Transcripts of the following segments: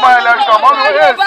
more election. More yes.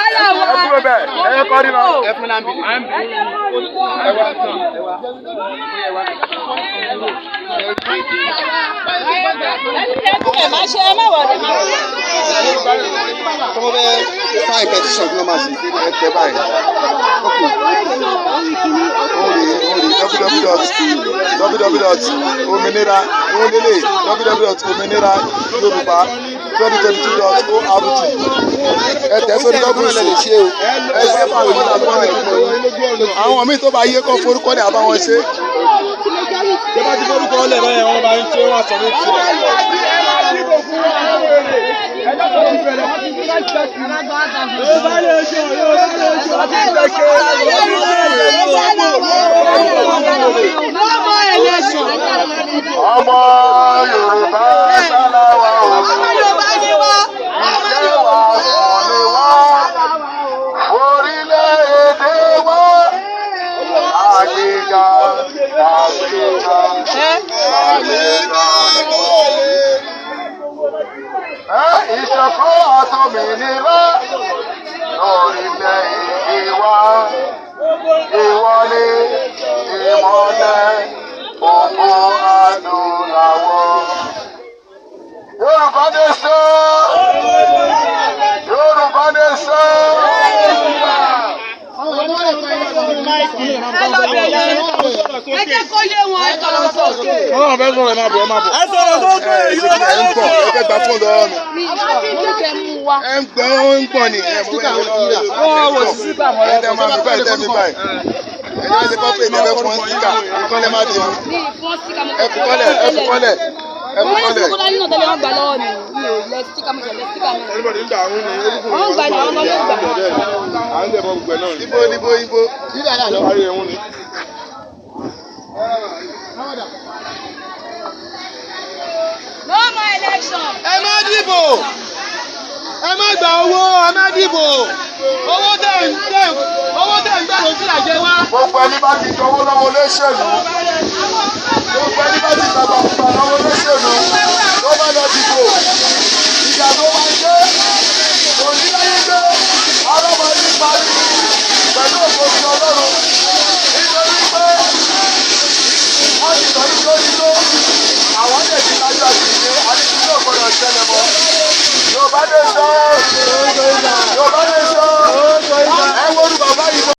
àwọn míì tó bá yé kó forúkọ ní àbáwọn ṣe. ìjọba ti forúkọ ọlẹ̀ báyẹn wọ́n bá ń ṣe wọ́n àtọ̀ ní tiẹ̀. ọmọ Yorùbá sáláwá o. ìṣe wa sọ̀lẹ̀ wá. orílẹ̀-èdè wa. àgbéga àgbéga àgbéga. ìṣọ̀kan àtòmìnira lórílẹ̀-èdè wa. ìwọlé ìmọ̀lẹ̀ ògbó adúláwọ̀. Yorùbá nation! Yorùbá nation! Ẹ jẹ́ kó yé wọn ẹ sọ̀rọ̀ sókè. Wọ́n fẹ́ sọ̀rọ̀ ẹ máa bọ̀ ẹ máa bọ̀. Ẹ sọ̀rọ̀ sókè yóò bá yóò bọ̀. Ẹ fẹ́ gba fóònù lọ́wọ́ mi. Ẹ ń gbọ́ ó ń gbọ́ ni. Wọ́n wò sí síkà mọ́ ẹ. Ẹ máa fi báyìí tẹ́ mi báyìí. Ẹ jẹ́ ṣe kọ́pẹ́ ìdẹ́fẹ́ fún síkà. Ẹ kọ́lẹ̀ má dé mi. Ẹ fi kọ́lẹ̀ ẹ fi kọ́lẹ̀. Ẹ fi kọ́lẹ̀. Wọ́n yóò tẹ́lẹ̀ wọ́n gbà lọ́wọ́ mi. Mi ò lẹ síkà mi lẹ síkà mi. Everybody ń dà àwọn ní olùkọ́. Wọ́n gbà ní àwọn ọmọ yóò gbà. À ń dẹ̀ mọ́ gbogbo ẹ̀ náà. Ibo. Bíbẹ̀ náà lọ. Ayé ẹ̀hún ni. No more election. Ẹ má dìbò. Ẹ má gba owó, ẹ má dìbò. Owó tẹ̀ ń gbà ló sí àjẹ wá. Gbogbo ẹni bá ti jọwọ́ lọ́wọ́ olóṣèlú. Gbogbo ẹni bá ti gbàgbà fúnpa lọ́wọ́ olóṣèlú. Ló bá lọ dìbò. Ìjà tó máa ń dé. Kò ní láyé gbé. Ọlọ́mọ ní parí. Pẹ̀lú òfin Ọlọ́run. Nítorí pé wọ́n ti sọ yín lójúló. Àwọn lè ti dájọ́ àtìgbé. Àti ìdílé ògbọ́dọ̀ ṣẹlẹ̀ mọ́. Yorùbá nation. Yorùbá nation.